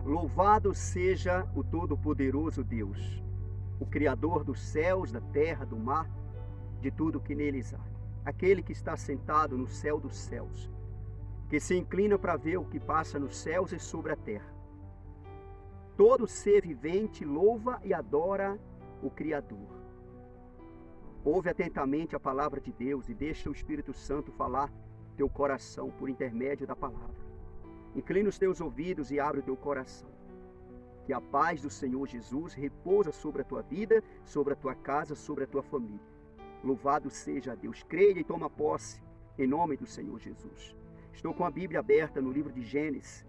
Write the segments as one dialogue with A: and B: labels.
A: Louvado seja o Todo-Poderoso Deus, o Criador dos céus, da terra, do mar, de tudo que neles há. Aquele que está sentado no céu dos céus, que se inclina para ver o que passa nos céus e sobre a terra. Todo ser vivente louva e adora o Criador. Ouve atentamente a palavra de Deus e deixa o Espírito Santo falar teu coração por intermédio da palavra. Inclina os teus ouvidos e abre o teu coração. Que a paz do Senhor Jesus repousa sobre a tua vida, sobre a tua casa, sobre a tua família. Louvado seja Deus. Creia e toma posse em nome do Senhor Jesus. Estou com a Bíblia aberta no livro de Gênesis.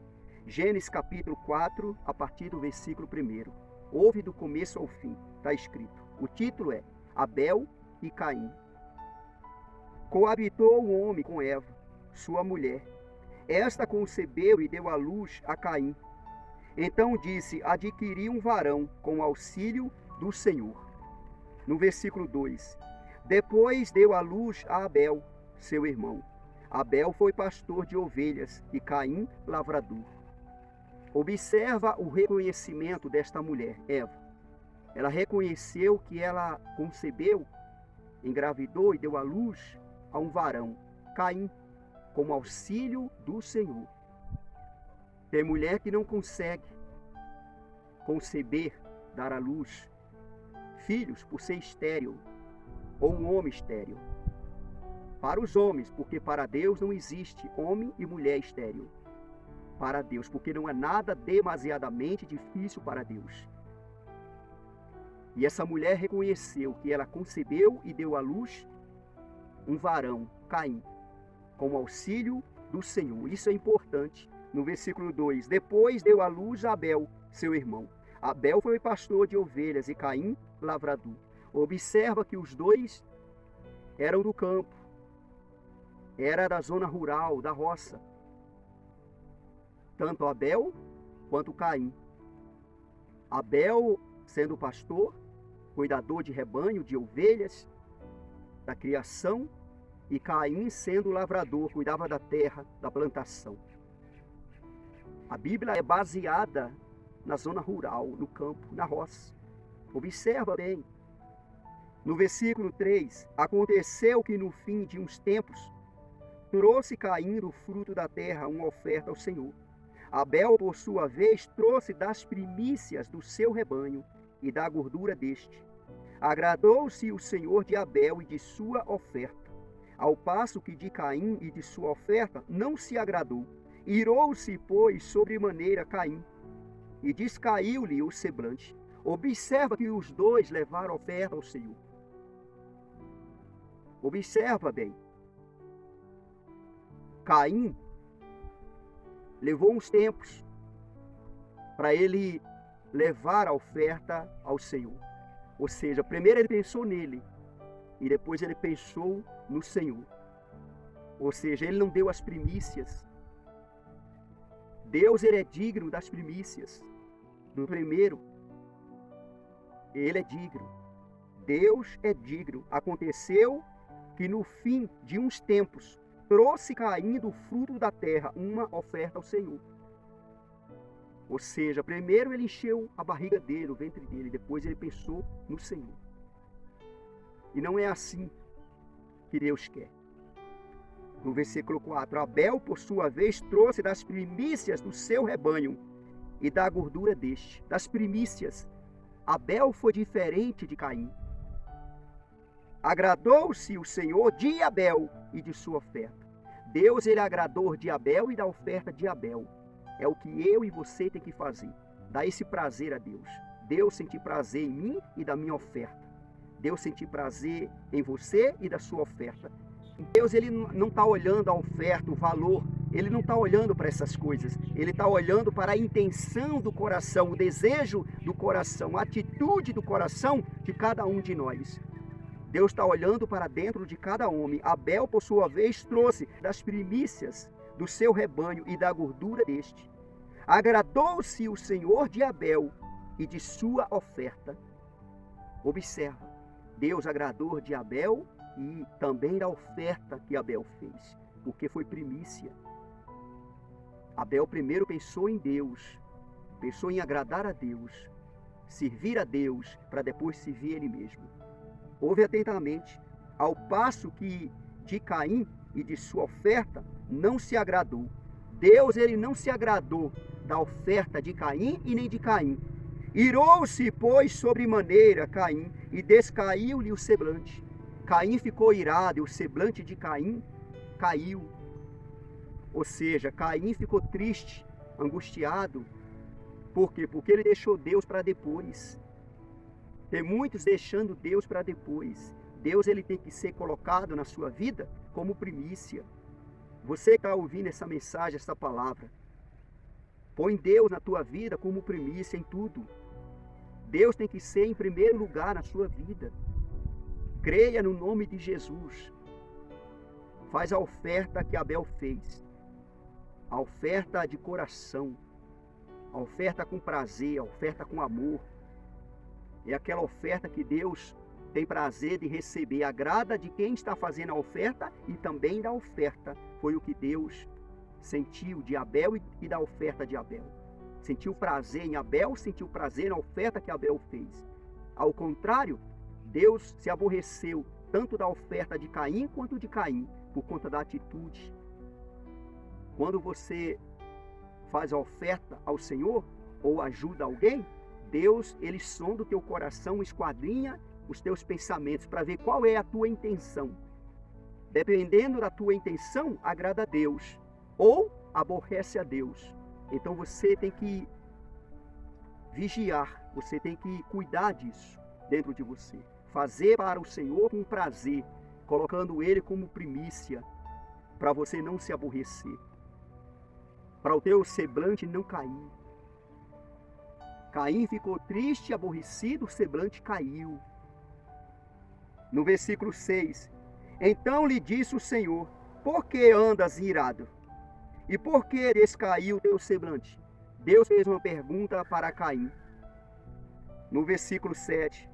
A: Gênesis capítulo 4, a partir do versículo 1. Ouve do começo ao fim, está escrito. O título é Abel e Caim. Coabitou o homem com Eva, sua mulher. Esta concebeu e deu à luz a Caim. Então disse: adquiri um varão com o auxílio do Senhor. No versículo 2. Depois deu à luz a Abel, seu irmão. Abel foi pastor de ovelhas e Caim lavrador. Observa o reconhecimento desta mulher, Eva. Ela reconheceu que ela concebeu, engravidou e deu à luz a um varão, Caim, como auxílio do Senhor. Tem mulher que não consegue conceber, dar à luz filhos por ser estéril, ou um homem estéril. Para os homens, porque para Deus não existe homem e mulher estéril. Para Deus, porque não é nada demasiadamente difícil para Deus. E essa mulher reconheceu que ela concebeu e deu à luz um varão, Caim, com auxílio do Senhor. Isso é importante. No versículo 2, depois deu à luz a Abel, seu irmão. Abel foi pastor de ovelhas e Caim, lavrador. Observa que os dois eram do campo, era da zona rural, da roça. Tanto Abel quanto Caim. Abel sendo pastor, cuidador de rebanho, de ovelhas, da criação, e Caim sendo lavrador, cuidava da terra, da plantação. A Bíblia é baseada na zona rural, no campo, na roça. Observa bem. No versículo 3, aconteceu que no fim de uns tempos, trouxe Caim do fruto da terra uma oferta ao Senhor. Abel, por sua vez, trouxe das primícias do seu rebanho e da gordura deste. Agradou-se o Senhor de Abel e de sua oferta, ao passo que de Caim e de sua oferta não se agradou. Irou-se, pois, sobremaneira Caim, e descaiu-lhe o semblante. Observa que os dois levaram oferta ao Senhor. Observa bem. Caim levou uns tempos para ele levar a oferta ao Senhor. Ou seja, primeiro ele pensou nele e depois ele pensou no Senhor. Ou seja, ele não deu as primícias. Deus, ele é digno das primícias. Do primeiro, ele é digno. Deus é digno. Aconteceu que no fim de uns tempos, trouxe Caim do fruto da terra uma oferta ao Senhor. Ou seja, primeiro ele encheu a barriga dele, o ventre dele, depois ele pensou no Senhor. E não é assim que Deus quer. No versículo 4, Abel, por sua vez, trouxe das primícias do seu rebanho e da gordura deste. Das primícias, Abel foi diferente de Caim. Agradou-se o Senhor de Abel e de sua oferta. Deus, ele é agrador de Abel e da oferta de Abel. É o que eu e você tem que fazer. Dar esse prazer a Deus. Deus sentir prazer em mim e da minha oferta. Deus sentir prazer em você e da sua oferta. Deus, ele não está olhando a oferta, o valor. Ele não está olhando para essas coisas. Ele está olhando para a intenção do coração, o desejo do coração, a atitude do coração de cada um de nós. Deus está olhando para dentro de cada homem. Abel, por sua vez, trouxe das primícias do seu rebanho e da gordura deste. Agradou-se o Senhor de Abel e de sua oferta. Observa, Deus agradou de Abel e também da oferta que Abel fez, porque foi primícia. Abel primeiro pensou em Deus, Pensou em agradar a Deus, servir a Deus, para depois servir ele mesmo. Ouve atentamente. Ao passo que de Caim e de sua oferta não se agradou. Deus, ele não se agradou da oferta de Caim e nem de Caim. Irou-se, pois, sobremaneira Caim, e descaiu-lhe o semblante. Caim ficou irado, e o semblante de Caim caiu. Ou seja, Caim ficou triste, angustiado. Por quê? Porque ele deixou Deus para depois. Tem muitos deixando Deus para depois. Deus, ele tem que ser colocado na sua vida como primícia. Você que está ouvindo essa mensagem, essa palavra, põe Deus na tua vida como primícia em tudo. Deus tem que ser em primeiro lugar na sua vida. Creia no nome de Jesus. Faz a oferta que Abel fez. A oferta de coração. A oferta com prazer, a oferta com amor. É aquela oferta que Deus tem prazer de receber. Agrada de quem está fazendo a oferta e também da oferta. Foi o que Deus sentiu de Abel e da oferta de Abel. Sentiu prazer em Abel, sentiu prazer na oferta que Abel fez. Ao contrário, Deus se aborreceu tanto da oferta de Caim quanto de Caim, por conta da atitude. Quando você faz a oferta ao Senhor ou ajuda alguém, Deus, ele sonda o teu coração, esquadrinha os teus pensamentos para ver qual é a tua intenção. Dependendo da tua intenção, agrada a Deus ou aborrece a Deus. Então você tem que vigiar, você tem que cuidar disso dentro de você. Fazer para o Senhor com prazer, colocando Ele como primícia, para você não se aborrecer, para o teu semblante não cair. Caim ficou triste, aborrecido, o semblante caiu. No versículo 6, então lhe disse o Senhor, por que andas irado? E por que descaiu o teu semblante? Deus fez uma pergunta para Caim. No versículo 7,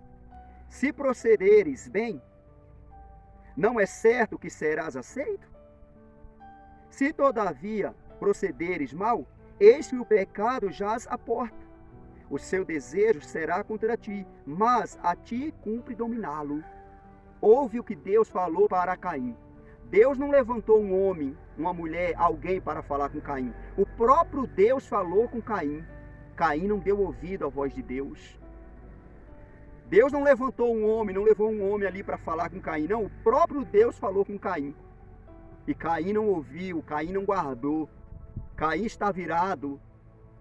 A: se procederes bem, não é certo que serás aceito? Se todavia procederes mal, eis que o pecado jaz à porta. O seu desejo será contra ti, mas a ti cumpre dominá-lo. Ouve o que Deus falou para Caim. Deus não levantou um homem, uma mulher, alguém para falar com Caim. O próprio Deus falou com Caim. Caim não deu ouvido à voz de Deus. Deus não levantou um homem, não levou um homem ali para falar com Caim. Não, o próprio Deus falou com Caim. E Caim não ouviu, Caim não guardou. Caim estava virado.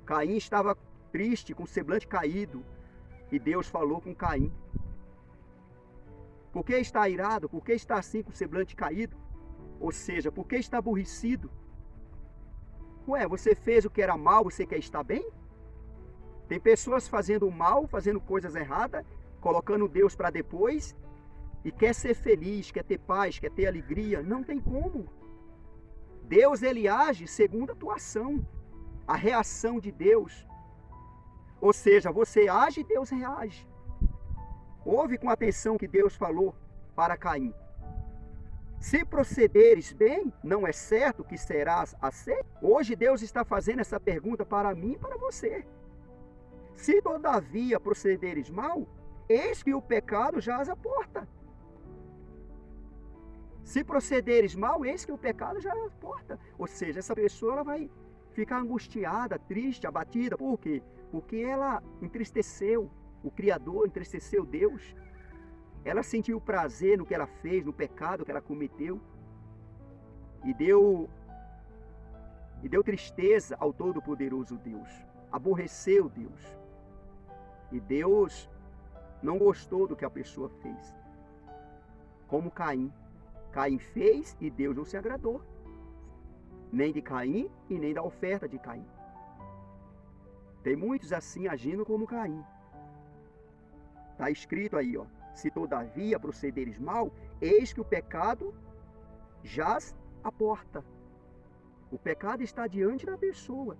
A: Caim estava triste, com o semblante caído. E Deus falou com Caim. Por que está irado? Por que está assim com o semblante caído? Ou seja, por que está aborrecido? Ué, você fez o que era mal, você quer estar bem? Tem pessoas fazendo mal, fazendo coisas erradas, colocando Deus para depois, e quer ser feliz, quer ter paz, quer ter alegria. Não tem como. Deus, ele age segundo a tua ação, a reação de Deus. Ou seja, você age e Deus reage. Ouve com atenção o que Deus falou para Caim. Se procederes bem, não é certo que serás aceito? Hoje Deus está fazendo essa pergunta para mim e para você. Se todavia procederes mal, eis que o pecado jaz à porta. Se procederes mal, eis que o pecado jaz à porta. Ou seja, essa pessoa ela vai ficar angustiada, triste, abatida. Por quê? Porque ela entristeceu o Criador, entristeceu Deus. Ela sentiu prazer no que ela fez, no pecado que ela cometeu. E deu tristeza ao Todo-Poderoso Deus. Aborreceu Deus. E Deus não gostou do que a pessoa fez. Como Caim. Caim fez e Deus não se agradou. Nem de Caim e nem da oferta de Caim. Tem muitos assim agindo como Caim. Está escrito aí, ó. Se todavia procederes mal, eis que o pecado jaz à porta. O pecado está diante da pessoa.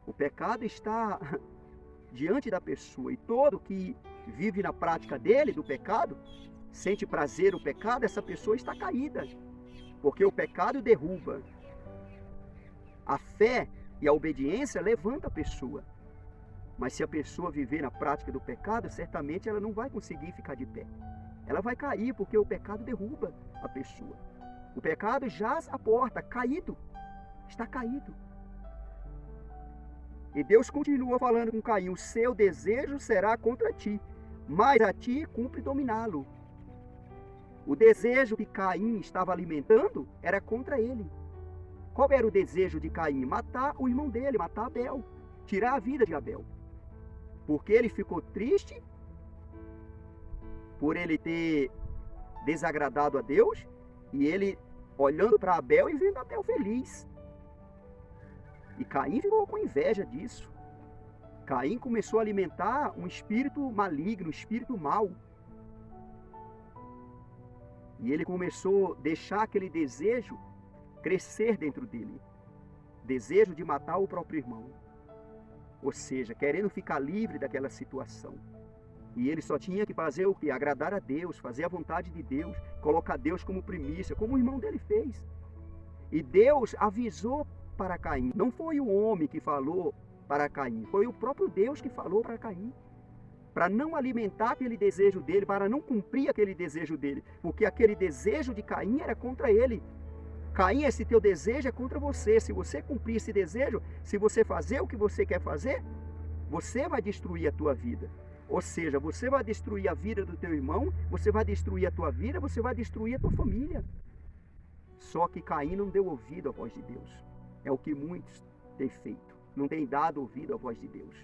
A: O pecado está diante da pessoa. E todo que vive na prática dele, do pecado, sente prazer no pecado, essa pessoa está caída. Porque o pecado derruba. A fé E a obediência levanta a pessoa. Mas se a pessoa viver na prática do pecado, certamente ela não vai conseguir ficar de pé. Ela vai cair, porque o pecado derruba a pessoa. O pecado jaz à porta, caído. Está caído. E Deus continua falando com Caim: o seu desejo será contra ti, mas a ti cumpre dominá-lo. O desejo que Caim estava alimentando era contra ele. Qual era o desejo de Caim? Matar o irmão dele, matar Abel, tirar a vida de Abel. Porque ele ficou triste por ele ter desagradado a Deus, e ele olhando para Abel e vendo Abel feliz. E Caim ficou com inveja disso. Caim começou a alimentar um espírito maligno, um espírito mau. E ele começou a deixar aquele desejo crescer dentro dele. Desejo de matar o próprio irmão. Ou seja, querendo ficar livre daquela situação. E ele só tinha que fazer o quê? Agradar a Deus, fazer a vontade de Deus, colocar Deus como primícia, como o irmão dele fez. E Deus avisou para Caim. Não foi o homem que falou para Caim, foi o próprio Deus que falou para Caim. Para não alimentar aquele desejo dele, para não cumprir aquele desejo dele. Porque aquele desejo de Caim era contra ele. Caim, esse teu desejo é contra você. Se você cumprir esse desejo, se você fazer o que você quer fazer, você vai destruir a tua vida. Ou seja, você vai destruir a vida do teu irmão, você vai destruir a tua vida, você vai destruir a tua família. Só que Caim não deu ouvido à voz de Deus. É o que muitos têm feito. Não têm dado ouvido à voz de Deus.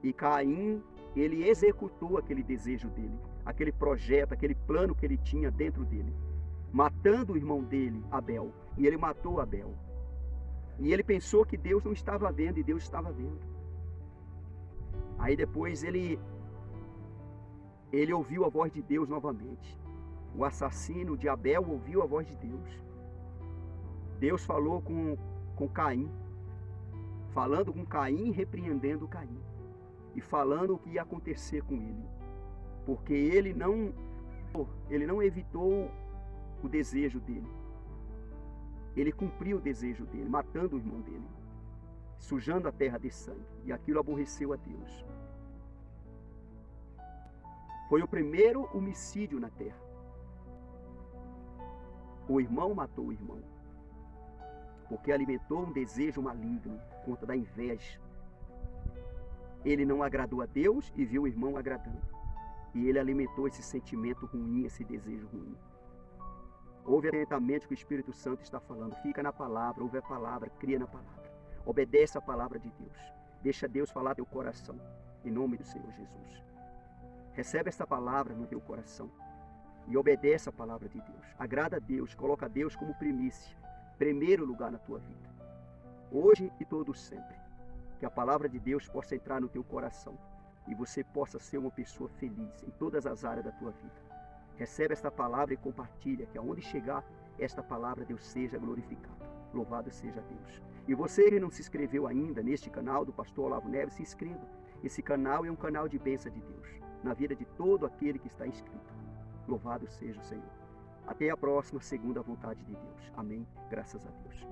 A: E Caim, ele executou aquele desejo dele, aquele projeto, aquele plano que ele tinha dentro dele, matando o irmão dele, Abel. E ele matou Abel. E ele pensou que Deus não estava vendo, e Deus estava vendo. Aí depois ele ouviu a voz de Deus novamente. O assassino de Abel ouviu a voz de Deus. Deus falou com Caim, falando com Caim, repreendendo Caim. E falando o que ia acontecer com ele. Porque ele não evitou o desejo dele. Ele cumpriu o desejo dele, matando o irmão dele, sujando a terra de sangue. E aquilo aborreceu a Deus. Foi o primeiro homicídio na terra. O irmão matou o irmão, porque alimentou um desejo maligno, por conta da inveja. Ele não agradou a Deus e viu o irmão agradando. E ele alimentou esse sentimento ruim, esse desejo ruim. Ouve atentamente o que o Espírito Santo está falando. Fica na palavra, ouve a palavra, cria na palavra. Obedece a palavra de Deus. Deixa Deus falar teu coração. Em nome do Senhor Jesus. Recebe esta palavra no teu coração. E obedece a palavra de Deus. Agrada a Deus, coloca a Deus como primícia. Primeiro lugar na tua vida. Hoje e todo sempre. Que a palavra de Deus possa entrar no teu coração e você possa ser uma pessoa feliz em todas as áreas da tua vida. Recebe esta palavra e compartilha, que aonde chegar esta palavra, Deus seja glorificado. Louvado seja Deus. E você que não se inscreveu ainda neste canal do Pastor Olavo Neves, se inscreva. Esse canal é um canal de bênção de Deus na vida de todo aquele que está inscrito. Louvado seja o Senhor. Até a próxima, segundo a vontade de Deus. Amém. Graças a Deus.